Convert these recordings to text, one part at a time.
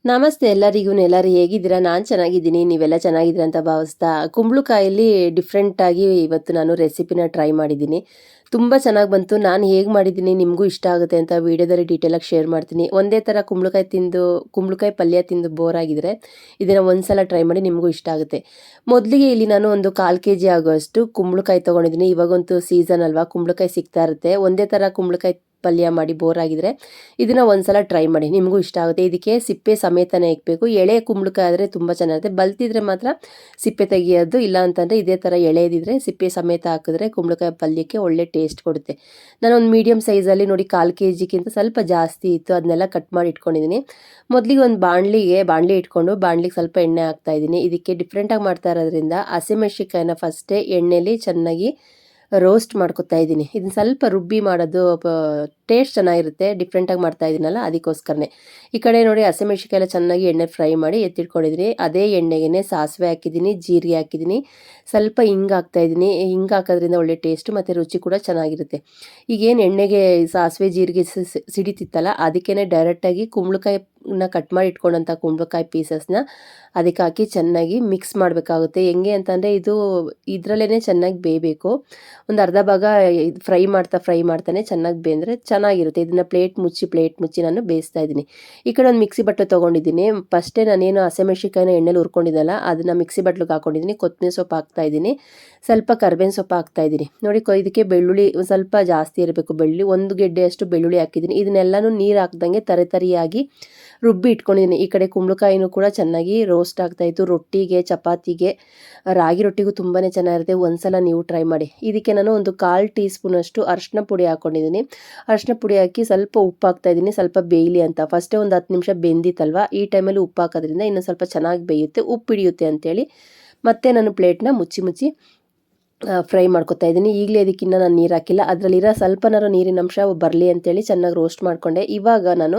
ನಮಸ್ತೆ ಎಲ್ಲರಿಗೂ. ಎಲ್ಲರೂ ಹೇಗಿದ್ದೀರಾ? ನಾನು ಚೆನ್ನಾಗಿದ್ದೀನಿ, ನೀವೆಲ್ಲ ಚೆನ್ನಾಗಿದ್ದೀರಾ ಅಂತ ಭಾವಿಸ್ತಾ, ಕುಂಬಳಕಾಯಲ್ಲಿ ಡಿಫ್ರೆಂಟಾಗಿ ಇವತ್ತು ನಾನು ರೆಸಿಪಿನ ಟ್ರೈ ಮಾಡಿದ್ದೀನಿ. ತುಂಬ ಚೆನ್ನಾಗಿ ಬಂತು. ನಾನು ಹೇಗೆ ಮಾಡಿದ್ದೀನಿ ನಿಮಗೂ ಇಷ್ಟ ಆಗುತ್ತೆ ಅಂತ ವೀಡಿಯೋದಲ್ಲಿ ಡೀಟೇಲಾಗಿ ಶೇರ್ ಮಾಡ್ತೀನಿ. ಒಂದೇ ಥರ ಕುಂಬಳಕಾಯಿ ಪಲ್ಯ ತಿಂದು ಬೋರ್ ಆಗಿದ್ರೆ ಇದನ್ನು ಒಂದ್ಸಲ ಟ್ರೈ ಮಾಡಿ, ನಿಮಗೂ ಇಷ್ಟ ಆಗುತ್ತೆ. ಮೊದಲಿಗೆ ಇಲ್ಲಿ ನಾನು ಒಂದು 1/4 kg ಆಗುವಷ್ಟು ಕುಂಬಳಕಾಯಿ ತೊಗೊಂಡಿದ್ದೀನಿ. ಇವಾಗಂತೂ ಸೀಸನ್ ಅಲ್ವಾ, ಕುಂಬಳಕಾಯಿ ಸಿಗ್ತಾ ಇರುತ್ತೆ. ಒಂದೇ ಥರ ಕುಂಬಳಕಾಯಿ ಪಲ್ಯ ಮಾಡಿ ಬೋರ್ ಆಗಿದ್ರೆ ಇದನ್ನು ಒಂದ್ಸಲ ಟ್ರೈ ಮಾಡಿ, ನಿಮಗೂ ಇಷ್ಟ ಆಗುತ್ತೆ. ಇದಕ್ಕೆ ಸಿಪ್ಪೆ ಸಮೇತನೇ ಇಕ್ಬೇಕು. ಎಳೆ ಕುಂಬಳಕಾಯಿ ಆದರೆ ತುಂಬ ಚೆನ್ನಾಗಿರುತ್ತೆ. ಬಲ್ತಿದ್ರೆ ಮಾತ್ರ ಸಿಪ್ಪೆ ತೆಗಿಯೋದು, ಇಲ್ಲ ಅಂತಂದರೆ ಇದೇ ಥರ ಎಳೆದಿದ್ರೆ ಸಿಪ್ಪೆ ಸಮೇತ ಹಾಕಿದ್ರೆ ಕುಂಬಳಕಾಯಿ ಪಲ್ಯಕ್ಕೆ ಒಳ್ಳೆ ಟೇಸ್ಟ್ ಕೊಡುತ್ತೆ. ನಾನೊಂದು ಮೀಡಿಯಮ್ ಸೈಜಲ್ಲಿ ನೋಡಿ 1/4 kgಕ್ಕಿಂತ ಸ್ವಲ್ಪ ಜಾಸ್ತಿ ಇತ್ತು, ಅದನ್ನೆಲ್ಲ ಕಟ್ ಮಾಡಿ ಇಟ್ಕೊಂಡಿದ್ದೀನಿ. ಮೊದಲಿಗೆ ಒಂದು ಬಾಣಲಿ ಇಟ್ಕೊಂಡು ಬಾಣಲಿಗೆ ಸ್ವಲ್ಪ ಎಣ್ಣೆ ಹಾಕ್ತಾಯಿದ್ದೀನಿ. ಇದಕ್ಕೆ ಡಿಫ್ರೆಂಟಾಗಿ ಮಾಡ್ತಾ ಇರೋದ್ರಿಂದ ಹಸಿಮೆಣ್ಸಿನ್ಕಾಯಿನ ಫಸ್ಟೇ ಎಣ್ಣೆಲಿ ಚೆನ್ನಾಗಿ ರೋಸ್ಟ್ ಮಾಡ್ಕೊತಾ ಇದ್ದೀನಿ. ಇದನ್ನ ಸ್ವಲ್ಪ ರುಬ್ಬಿ ಮಾಡೋದು ಟೇಸ್ಟ್ ಚೆನ್ನಾಗಿರುತ್ತೆ. ಡಿಫ್ರೆಂಟಾಗಿ ಮಾಡ್ತಾ ಇದ್ದೀನಲ್ಲ, ಅದಕ್ಕೋಸ್ಕರನೇ. ಈ ಕಡೆ ನೋಡಿ ಹಸಿಮೆಣ್ಸಿನ್ಕಾಯಿ ಎಲ್ಲ ಚೆನ್ನಾಗಿ ಎಣ್ಣೆ ಫ್ರೈ ಮಾಡಿ ಎತ್ತಿಟ್ಕೊಂಡಿದ್ದೀನಿ. ಅದೇ ಎಣ್ಣೆಗೆ ಸಾಸಿವೆ ಹಾಕಿದ್ದೀನಿ, ಜೀರಿಗೆ ಹಾಕಿದ್ದೀನಿ, ಸ್ವಲ್ಪ ಹಿಂಗೆ ಹಾಕ್ತಾಯಿದ್ದೀನಿ. ಹಿಂಗೆ ಹಾಕೋದ್ರಿಂದ ಒಳ್ಳೆ ಟೇಸ್ಟು ಮತ್ತು ರುಚಿ ಕೂಡ ಚೆನ್ನಾಗಿರುತ್ತೆ. ಈಗೇನು ಎಣ್ಣೆಗೆ ಸಾಸಿವೆ ಜೀರಿಗೆ ಸಿಡಿತಿತ್ತಲ್ಲ, ಅದಕ್ಕೇ ಡೈರೆಕ್ಟಾಗಿ ಕುಂಬಳಕಾಯಿನ ಕಟ್ ಮಾಡಿ ಇಟ್ಕೊಂಡಂಥ ಕುಂಬಳಕಾಯಿ ಪೀಸಸ್ನ ಅದಕ್ಕೆ ಹಾಕಿ ಚೆನ್ನಾಗಿ ಮಿಕ್ಸ್ ಮಾಡಬೇಕಾಗುತ್ತೆ. ಹೆಂಗೆ ಅಂತಂದರೆ ಇದು ಇದರಲ್ಲೇ ಚೆನ್ನಾಗಿ ಬೇಯಬೇಕು. ಒಂದು ಅರ್ಧ ಭಾಗ ಫ್ರೈ ಮಾಡ್ತಾನೆ ಚೆನ್ನಾಗಿ ಬೇಂದರೆ ಚೆನ್ನಾಗಿರುತ್ತೆ. ಇದನ್ನು ಪ್ಲೇಟ್ ಮುಚ್ಚಿ ನಾನು ಬೇಯಿಸ್ತಾ ಇದ್ದೀನಿ. ಈ ಕಡೆ ಒಂದು ಮಿಕ್ಸಿ ಬಟ್ಟಲು ತೊಗೊಂಡಿದ್ದೀನಿ. ಫಸ್ಟೇ ನಾನೇನು ಹಸಿಮೆಣ್ಸಿನ್ಕಾಯಿನ ಎಣ್ಣೆಲಿ ಹುರ್ಕೊಂಡಿದ್ದಲ್ಲ, ಅದನ್ನು ಮಿಕ್ಸಿ ಬಟ್ಲಿಗೆ ಹಾಕ್ಕೊಂಡಿದ್ದೀನಿ. ಕೊತ್ತಂಬರಿ ಸೊಪ್ಪು ಹಾಕ್ತಾಯಿದ್ದೀನಿ, ಸ್ವಲ್ಪ ಕರ್ಬೇವಿನ ಸೊಪ್ಪು ಹಾಕ್ತಾಯಿದ್ದೀನಿ. ನೋಡಿ, ಇದಕ್ಕೆ ಬೆಳ್ಳುಳ್ಳಿ ಒಂದು ಸ್ವಲ್ಪ ಜಾಸ್ತಿ ಇರಬೇಕು. ಬೆಳ್ಳುಳ್ಳಿ 1 ಗೆಡ್ಡೆಯಷ್ಟು ಬೆಳ್ಳುಳ್ಳಿ ಹಾಕಿದ್ದೀನಿ. ಇದನ್ನೆಲ್ಲನೂ ನೀರು ಹಾಕ್ದಂಗೆ ತರಿಯಾಗಿ ರುಬ್ಬಿ ಇಟ್ಕೊಂಡಿದ್ದೀನಿ. ಈ ಕಡೆ ಕುಂಬಳಕಾಯಿನೂ ಕೂಡ ಚೆನ್ನಾಗಿ ರೋಸ್ಟ್ ಆಗ್ತಾಯಿತ್ತು. ರೊಟ್ಟಿಗೆ, ಚಪಾತಿಗೆ, ರಾಗಿ ರೊಟ್ಟಿಗೂ ತುಂಬಾ ಚೆನ್ನಾಗಿರುತ್ತೆ. ಒಂದ್ಸಲ ನೀವು ಟ್ರೈ ಮಾಡಿ. ಇದಕ್ಕೆ ನಾನು ಒಂದು 1/4 ಟೀ ಸ್ಪೂನಷ್ಟು ಅರಿಶಿನ ಪುಡಿ ಹಾಕ್ಕೊಂಡಿದ್ದೀನಿ. ಅರಿಶಿನ ಪುಡಿ ಹಾಕಿ ಸ್ವಲ್ಪ ಉಪ್ಪು ಹಾಕ್ತಾಯಿದ್ದೀನಿ, ಸ್ವಲ್ಪ ಬೇಯಲಿ ಅಂತ. ಫಸ್ಟೇ ಒಂದು 10 ನಿಮಿಷ ಬೆಂದಿತ್ತಲ್ವ, ಈ ಟೈಮಲ್ಲಿ ಉಪ್ಪು ಹಾಕೋದ್ರಿಂದ ಇನ್ನೂ ಸ್ವಲ್ಪ ಚೆನ್ನಾಗಿ ಬೇಯುತ್ತೆ, ಉಪ್ಪು ಹಿಡಿಯುತ್ತೆ ಅಂತೇಳಿ ಮತ್ತೆ ನಾನು ಪ್ಲೇಟ್ನ ಮುಚ್ಚಿ ಫ್ರೈ ಮಾಡ್ಕೊತಾ ಇದ್ದೀನಿ. ಈಗಲೇ ಇದಕ್ಕಿನ್ನ ನಾನು ನೀರು ಹಾಕಿಲ್ಲ, ಅದರಲ್ಲಿರೋ ಸ್ವಲ್ಪನಾರು ನೀರಿನ ಅಂಶ ಬರಲಿ ಅಂತೇಳಿ ಚೆನ್ನಾಗಿ ರೋಸ್ಟ್ ಮಾಡಿಕೊಂಡೆ. ಇವಾಗ ನಾನು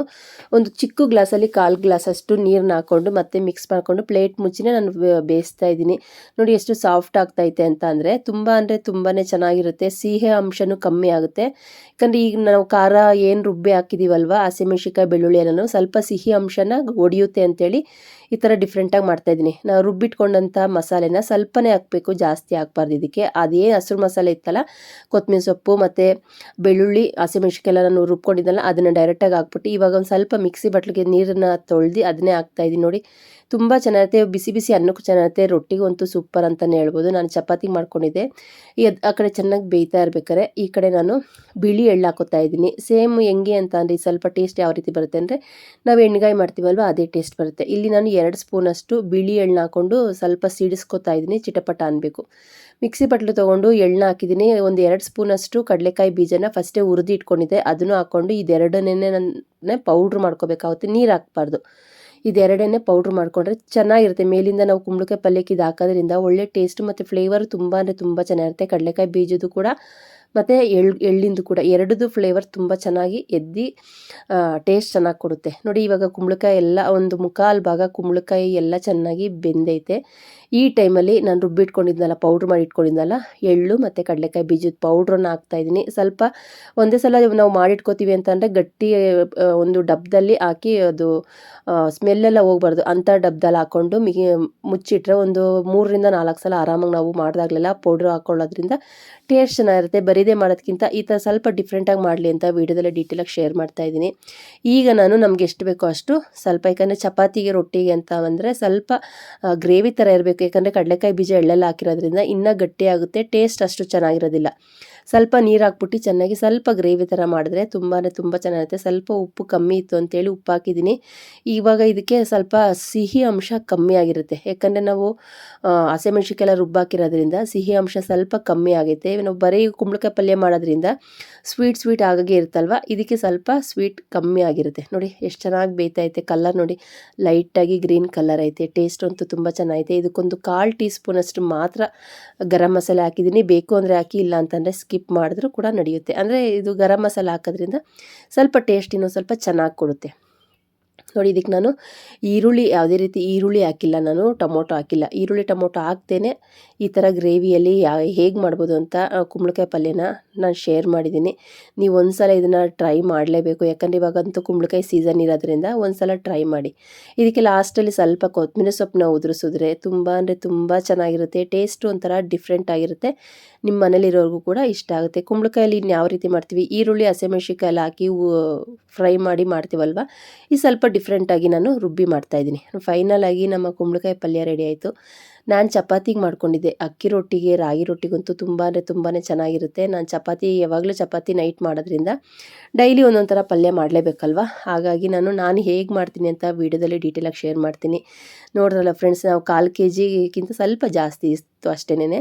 ಒಂದು ಚಿಕ್ಕ ಗ್ಲಾಸಲ್ಲಿ 1/4 ಗ್ಲಾಸಷ್ಟು ನೀರನ್ನ ಹಾಕ್ಕೊಂಡು ಮತ್ತೆ ಮಿಕ್ಸ್ ಮಾಡಿಕೊಂಡು ಪ್ಲೇಟ್ ಮುಚ್ಚಿನೇ ನಾನು ಬೇಯಿಸ್ತಾ ಇದ್ದೀನಿ. ನೋಡಿ ಎಷ್ಟು ಸಾಫ್ಟ್ ಆಗ್ತೈತೆ ಅಂತ. ಅಂದರೆ ತುಂಬಾ ಚೆನ್ನಾಗಿರುತ್ತೆ. ಸಿಹಿ ಅಂಶನೂ ಕಮ್ಮಿ ಆಗುತ್ತೆ. ಯಾಕಂದರೆ ಈಗ ನಾವು ಖಾರ ಏನು ರುಬ್ಬಿ ಹಾಕಿದ್ದೀವಲ್ವ, ಹಸಿಮೆಣ್ಸಿನ್ಕಾಯಿ ಬೆಳ್ಳುಳ್ಳಿ ಎಲ್ಲನೂ ಸ್ವಲ್ಪ ಸಿಹಿ ಅಂಶನ ಒಡೆಯುತ್ತೆ ಅಂತೇಳಿ ಈ ಥರ ಡಿಫ್ರೆಂಟಾಗಿ ಮಾಡ್ತಾಯಿದ್ದೀನಿ. ನಾವು ರುಬ್ಬಿಟ್ಕೊಂಡಂಥ ಮಸಾಲೆನ ಸ್ವಲ್ಪನೇ ಹಾಕಬೇಕು, ಜಾಸ್ತಿ ಹಾಕ್ಬಾರ್ದು. ಇದಕ್ಕೆ ಅದೇನು ಹಸಿರು ಮಸಾಲೆ ಇತ್ತಲ್ಲ, ಕೊತ್ತಂಬರಿ ಸೊಪ್ಪು ಮತ್ತು ಬೆಳ್ಳುಳ್ಳಿ, ಹಸಿಮೆಣ್ಸಿನ್ಕಾಯಿ ಎಲ್ಲ ನಾನು ರುಬ್ಕೊಂಡಿದ್ದಲ್ಲ, ಅದನ್ನು ಡೈರೆಕ್ಟಾಗಿ ಹಾಕ್ಬಿಟ್ಟು ಇವಾಗ ಒಂದು ಸ್ವಲ್ಪ ಮಿಕ್ಸಿ ಬಟ್ಲಿಗೆ ನೀರನ್ನು ತೊಳೆದು ಅದನ್ನೇ ಹಾಕ್ತಾಯಿದ್ದೀನಿ. ನೋಡಿ, ತುಂಬ ಚೆನ್ನಾಗಿರುತ್ತೆ. ಬಿಸಿ ಅನ್ನಕ್ಕೂ ಚೆನ್ನಾಗಿರುತ್ತೆ, ರೊಟ್ಟಿಗಂತೂ ಸೂಪರ್ ಅಂತಲೇ ಹೇಳ್ಬೋದು. ನಾನು ಚಪಾತಿ ಮಾಡ್ಕೊಂಡಿದ್ದೆ. ಆ ಕಡೆ ಚೆನ್ನಾಗಿ ಬೇಯ್ತಾ ಇರ್ಬೇಕಾರೆ ಈ ಕಡೆ ನಾನು ಬಿಳಿ ಎಳ್ಳು ಹಾಕೋತಾ ಇದ್ದೀನಿ. ಸೇಮ್ ಹೆಂಗೆ ಅಂತ ಅಂದರೆ ಸ್ವಲ್ಪ ಟೇಸ್ಟ್ ಯಾವ ರೀತಿ ಬರುತ್ತೆ ಅಂದರೆ, ನಾವು ಎಣ್ಗಾಯಿ ಮಾಡ್ತೀವಲ್ವ ಅದೇ ಟೇಸ್ಟ್ ಬರುತ್ತೆ. ಇಲ್ಲಿ ನಾನು 2 ಸ್ಪೂನಷ್ಟು ಬಿಳಿ ಎಳ್ಳನ್ನ ಹಾಕ್ಕೊಂಡು ಸ್ವಲ್ಪ ಸಿಡಿಸ್ಕೊತಾ ಇದ್ದೀನಿ, ಚಿಟಪಟ ಅನ್ನಬೇಕು. ಮಿಕ್ಸಿ ಬಟ್ಲು ತೊಗೊಂಡು ಎಳ್ಳನ್ನ ಹಾಕಿದ್ದೀನಿ. ಒಂದು 2 ಸ್ಪೂನಷ್ಟು ಕಡಲೆಕಾಯಿ ಬೀಜನ ಫಸ್ಟೇ ಹುರಿದು ಇಟ್ಕೊಂಡಿದ್ದೆ, ಅದನ್ನು ಹಾಕ್ಕೊಂಡು ಇದೆರಡನ್ನೇ ನಾನು ಪೌಡ್ರ್ ಮಾಡ್ಕೋಬೇಕಾಗುತ್ತೆ, ನೀರು ಹಾಕ್ಬಾರ್ದು. ಇದೆರಡನ್ನೇ ಪೌಡ್ರ್ ಮಾಡಿಕೊಂಡ್ರೆ ಚೆನ್ನಾಗಿರುತ್ತೆ. ಮೇಲಿಂದ ನಾವು ಕುಂಬಳಕಾಯಿ ಪಲ್ಯಕ್ಕೆ ಇದು ಹಾಕೋದ್ರಿಂದ ಒಳ್ಳೆ ಟೇಸ್ಟ್ ಮತ್ತು ಫ್ಲೇವರ್ ತುಂಬ ಚೆನ್ನಾಗಿರುತ್ತೆ. ಕಡಲೆಕಾಯಿ ಬೀಜದ್ದು ಕೂಡ ಮತ್ತು ಎಳ್ಳಿಂದು ಕೂಡ ಎರಡದು ಫ್ಲೇವರ್ ತುಂಬ ಚೆನ್ನಾಗಿ ಟೇಸ್ಟ್ ಚೆನ್ನಾಗಿ ಕೊಡುತ್ತೆ. ನೋಡಿ, ಇವಾಗ ಕುಂಬಳಕಾಯಿ ಎಲ್ಲ ಒಂದು 1/4 ಭಾಗ ಕುಂಬಳಕಾಯಿ ಎಲ್ಲ ಚೆನ್ನಾಗಿ ಬೆಂದೈತೆ. ಈ ಟೈಮಲ್ಲಿ ನಾನು ರುಬ್ಬಿಟ್ಕೊಂಡಿದ್ನಲ್ಲ, ಪೌಡ್ರ್ ಮಾಡಿ ಇಟ್ಕೊಂಡಿದ್ನಲ್ಲ, ಎಳ್ಳು ಮತ್ತು ಕಡಲೆಕಾಯಿ ಬೀಜದ ಪೌಡ್ರನ್ನ ಹಾಕ್ತಾಯಿದ್ದೀನಿ. ಸ್ವಲ್ಪ ಒಂದೇ ಸಲ ನಾವು ಮಾಡಿಟ್ಕೋತೀವಿ ಅಂತಂದರೆ ಗಟ್ಟಿ ಒಂದು ಡಬ್ಬದಲ್ಲಿ ಹಾಕಿ, ಅದು ಸ್ಮೆಲ್ಲೆಲ್ಲ ಹೋಗ್ಬಾರ್ದು ಅಂಥ ಡಬ್ಬದಲ್ಲಿ ಹಾಕ್ಕೊಂಡು ಮುಚ್ಚಿಟ್ರೆ ಒಂದು 3ರಿಂದ 4 ಸಲ ಆರಾಮಾಗಿ ನಾವು ಮಾಡಿದಾಗಲೆಲ್ಲ ಪೌಡ್ರ್ ಹಾಕ್ಕೊಳ್ಳೋದ್ರಿಂದ ಟೇಸ್ಟ್ ಚೆನ್ನಾಗಿರುತ್ತೆ. ಬರೀದೇ ಮಾಡೋದಕ್ಕಿಂತ ಈ ಥರ ಸ್ವಲ್ಪ ಡಿಫ್ರೆಂಟಾಗಿ ಮಾಡಲಿ ಅಂತ ವೀಡಿಯೋದಲ್ಲೇ ಡೀಟೇಲಾಗಿ ಶೇರ್ ಮಾಡ್ತಾಯಿದ್ದೀನಿ. ಈಗ ನಾನು ನಮ್ಗೆ ಎಷ್ಟು ಬೇಕೋ ಅಷ್ಟು ಸ್ವಲ್ಪ, ಯಾಕಂದರೆ ಚಪಾತಿಗೆ ರೊಟ್ಟಿಗೆ ಅಂತ ಅಂದರೆ ಸ್ವಲ್ಪ ಗ್ರೇವಿ ಥರ ಇರಬೇಕು. ಯಾಕಂದರೆ ಕಡಲೆಕಾಯಿ ಬೀಜ ಎಳ್ಳೆಲ್ಲ ಹಾಕಿರೋದ್ರಿಂದ ಇನ್ನೂ ಗಟ್ಟಿಯಾಗುತ್ತೆ, ಟೇಸ್ಟ್ ಅಷ್ಟು ಚೆನ್ನಾಗಿರೋದಿಲ್ಲ. ಸ್ವಲ್ಪ ನೀರು ಹಾಕ್ಬಿಟ್ಟು ಚೆನ್ನಾಗಿ ಸ್ವಲ್ಪ ಗ್ರೇವಿ ಥರ ಮಾಡಿದ್ರೆ ತುಂಬ ಚೆನ್ನಾಗಿರುತ್ತೆ. ಸ್ವಲ್ಪ ಉಪ್ಪು ಕಮ್ಮಿ ಇತ್ತು ಅಂತೇಳಿ ಉಪ್ಪು ಹಾಕಿದ್ದೀನಿ. ಇವಾಗ ಇದಕ್ಕೆ ಸ್ವಲ್ಪ ಸಿಹಿ ಅಂಶ ಕಮ್ಮಿ ಆಗಿರುತ್ತೆ, ಯಾಕಂದರೆ ನಾವು ಹಸಿಮೆಣ್ಸಿನ್ಕಾಯಿ ಎಲ್ಲ ರುಬ್ಬಾಕಿರೋದ್ರಿಂದ ಸಿಹಿ ಅಂಶ ಸ್ವಲ್ಪ ಕಮ್ಮಿ ಆಗೈತೆ. ನಾವು ಬರೀ ಕುಂಬಳಕಾಯಿ ಪಲ್ಯ ಮಾಡೋದ್ರಿಂದ ಸ್ವೀಟ್ ಆಗಾಗೆ ಇರುತ್ತಲ್ವ, ಇದಕ್ಕೆ ಸ್ವಲ್ಪ ಸ್ವೀಟ್ ಕಮ್ಮಿ ಆಗಿರುತ್ತೆ. ನೋಡಿ ಎಷ್ಟು ಚೆನ್ನಾಗಿ ಬೇಯ್ತೈತೆ. ಕಲರ್ ನೋಡಿ, ಲೈಟಾಗಿ ಗ್ರೀನ್ ಕಲರ್ ಐತೆ. ಟೇಸ್ಟ್ ಅಂತೂ ತುಂಬ ಚೆನ್ನಾಗೈತೆ. ಇದಕ್ಕೊಂದು 1/4 ಟೀ ಸ್ಪೂನಷ್ಟು ಮಾತ್ರ ಗರಂ ಮಸಾಲೆ ಹಾಕಿದ್ದೀನಿ. ಬೇಕು ಅಂದರೆ ಹಾಕಿ, ಇಲ್ಲ ಅಂತಂದರೆ ಸ್ಕಿಪ್ ಮಾಡಿದ್ರೂ ಕೂಡ ನಡೆಯುತ್ತೆ. ಅಂದರೆ ಇದು ಗರಂ ಮಸಾಲೆ ಹಾಕೋದ್ರಿಂದ ಸ್ವಲ್ಪ ಟೇಸ್ಟ್ ಇನ್ನೂ ಸ್ವಲ್ಪ ಚೆನ್ನಾಗಿ ಕೊಡುತ್ತೆ. ನೋಡಿ ಇದಕ್ಕೆ ನಾನು ಈರುಳ್ಳಿ ಯಾವುದೇ ರೀತಿ ಈರುಳ್ಳಿ ಹಾಕಿಲ್ಲ, ನಾನು ಟೊಮೊಟೊ ಹಾಕಿಲ್ಲ. ಈರುಳ್ಳಿ ಟೊಮೊಟೊ ಹಾಕ್ತೇನೆ ಈ ಥರ ಗ್ರೇವಿಯಲ್ಲಿ ಹೇಗೆ ಮಾಡ್ಬೋದು ಅಂತ ಕುಂಬಳಕಾಯಿ ಪಲ್ಯನ ನಾನು ಶೇರ್ ಮಾಡಿದ್ದೀನಿ. ನೀವು ಒಂದು ಸಲ ಇದನ್ನು ಟ್ರೈ ಮಾಡಲೇಬೇಕು, ಯಾಕಂದರೆ ಇವಾಗಂತೂ ಕುಂಬಳಕಾಯಿ ಸೀಸನ್ ಇರೋದ್ರಿಂದ ಒಂದು ಸಲ ಟ್ರೈ ಮಾಡಿ. ಇದಕ್ಕೆ ಲಾಸ್ಟಲ್ಲಿ ಸ್ವಲ್ಪ ಕೊತ್ತಂಬರಿ ಸೊಪ್ಪನ್ನ ಉದುರಿಸಿದ್ರೆ ತುಂಬ ಅಂದರೆ ತುಂಬ ಚೆನ್ನಾಗಿರುತ್ತೆ. ಟೇಸ್ಟು ಒಂಥರ ಡಿಫ್ರೆಂಟ್ ಆಗಿರುತ್ತೆ. ನಿಮ್ಮ ಮನೇಲಿರೋರಿಗೂ ಕೂಡ ಇಷ್ಟ ಆಗುತ್ತೆ. ಕುಂಬಳಕಾಯಲ್ಲಿ ಇನ್ನು ಯಾವ ರೀತಿ ಮಾಡ್ತೀವಿ, ಈರುಳ್ಳಿ ಹಸಿಮೆಣ್ಸಿನ್ಕಾಯಿ ಎಲ್ಲ ಹಾಕಿ ಫ್ರೈ ಮಾಡಿ ಮಾಡ್ತೀವಲ್ವ, ಈ ಸ್ವಲ್ಪ ಡಿಫ್ರೆಂಟಾಗಿ ನಾನು ರುಬ್ಬಿ ಮಾಡ್ತಾಯಿದ್ದೀನಿ. ಫೈನಲ್ ಆಗಿ ನಮ್ಮ ಕುಂಬಳಕಾಯಿ ಪಲ್ಯ ರೆಡಿ ಆಯಿತು. ನಾನು ಚಪಾತಿಗೆ ಮಾಡ್ಕೊಂಡಿದ್ದೆ. ಅಕ್ಕಿ ರೊಟ್ಟಿಗೆ ರಾಗಿ ರೊಟ್ಟಿಗಂತೂ ತುಂಬ ಅಂದರೆ ತುಂಬಾ ಚೆನ್ನಾಗಿರುತ್ತೆ. ನಾನು ಯಾವಾಗಲೂ ಚಪಾತಿ ನೈಟ್ ಮಾಡೋದ್ರಿಂದ ಡೈಲಿ ಒಂದೊಂದು ಥರ ಪಲ್ಯ ಮಾಡಲೇಬೇಕಲ್ವ, ಹಾಗಾಗಿ ನಾನು ಹೇಗೆ ಮಾಡ್ತೀನಿ ಅಂತ ವೀಡಿಯೋದಲ್ಲಿ ಡೀಟೇಲಾಗಿ ಶೇರ್ ಮಾಡ್ತೀನಿ. ನೋಡಿದ್ರಲ್ಲ ಫ್ರೆಂಡ್ಸ್, ನಾವು 1/4 kgಕ್ಕಿಂತ ಸ್ವಲ್ಪ ಜಾಸ್ತಿ ಇತ್ತು ಅಷ್ಟೇನೆ.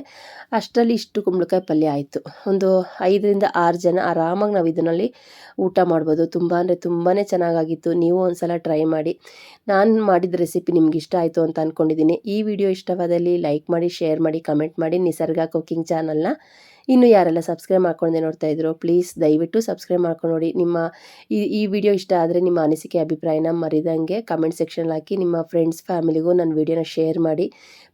ಅಷ್ಟರಲ್ಲಿ ಇಷ್ಟು ಕುಂಬಳಕಾಯಿ ಪಲ್ಯ ಆಯಿತು. ಒಂದು 5ರಿಂದ 6 ಜನ ಆರಾಮಾಗಿ ನಾವು ಇದರಲ್ಲಿ ಊಟ ಮಾಡ್ಬೋದು. ತುಂಬ ಅಂದರೆ ತುಂಬಾ ಚೆನ್ನಾಗಾಗಿತ್ತು. ನೀವು ಒಂದು ಸಲ ಟ್ರೈ ಮಾಡಿ. ನಾನು ಮಾಡಿದ ರೆಸಿಪಿ ನಿಮ್ಗೆ ಇಷ್ಟ ಆಯಿತು ಅಂತ ಅಂದ್ಕೊಂಡಿದ್ದೀನಿ. ಈ ವಿಡಿಯೋ ಇಷ್ಟವಾದಲ್ಲಿ ಲೈಕ್ ಮಾಡಿ, ಶೇರ್ ಮಾಡಿ, ಕಮೆಂಟ್ ಮಾಡಿ. ನಿಸರ್ಗ ಕುಕಿಂಗ್ ಚಾನಲ್ನ ಇನ್ನು ಯಾರೆಲ್ಲ ಸಬ್ಸ್ಕ್ರೈಬ್ ಮಾಡ್ಕೊಂಡೆ ನೋಡ್ತಾ ಇದ್ರು ಪ್ಲೀಸ್ ದಯವಿಟ್ಟು ಸಬ್ಸ್ಕ್ರೈಬ್ ಮಾಡ್ಕೊಂಡು ನೋಡಿ. ನಿಮ್ಮ ಈ ವಿಡಿಯೋ ಇಷ್ಟ ಆದರೆ ನಿಮ್ಮ ಅನಿಸಿಕೆ ಅಭಿಪ್ರಾಯನ ಮರಿದಂಗೆ ಕಮೆಂಟ್ ಸೆಕ್ಷನಲ್ಲಿ ಹಾಕಿ. ನಿಮ್ಮ ಫ್ರೆಂಡ್ಸ್ ಫ್ಯಾಮಿಲಿಗೂ ನನ್ನ ವಿಡಿಯೋನ ಶೇರ್ ಮಾಡಿ.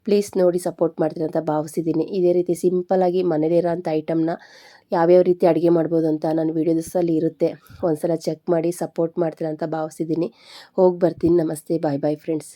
ಪ್ಲೀಸ್ ನೋಡಿ ಸಪೋರ್ಟ್ ಮಾಡ್ತೀನಿ ಅಂತ ಭಾವಿಸಿದ್ದೀನಿ. ಇದೇ ರೀತಿ ಸಿಂಪಲ್ಲಾಗಿ ಮನೇಲಿರೋ ಅಂಥ ಐಟಮ್ನ ಯಾವ್ಯಾವ ರೀತಿ ಅಡುಗೆ ಮಾಡ್ಬೋದು ಅಂತ ನನ್ನ ವೀಡಿಯೋಸಲ್ಲಿ ಇರುತ್ತೆ. ಒಂದು ಸಲ ಚೆಕ್ ಮಾಡಿ ಸಪೋರ್ಟ್ ಮಾಡ್ತೀರ ಅಂತ ಭಾವಿಸಿದ್ದೀನಿ. ಹೋಗಿ ಬರ್ತೀನಿ. ನಮಸ್ತೆ, ಬಾಯ್ ಬಾಯ್ ಫ್ರೆಂಡ್ಸ್.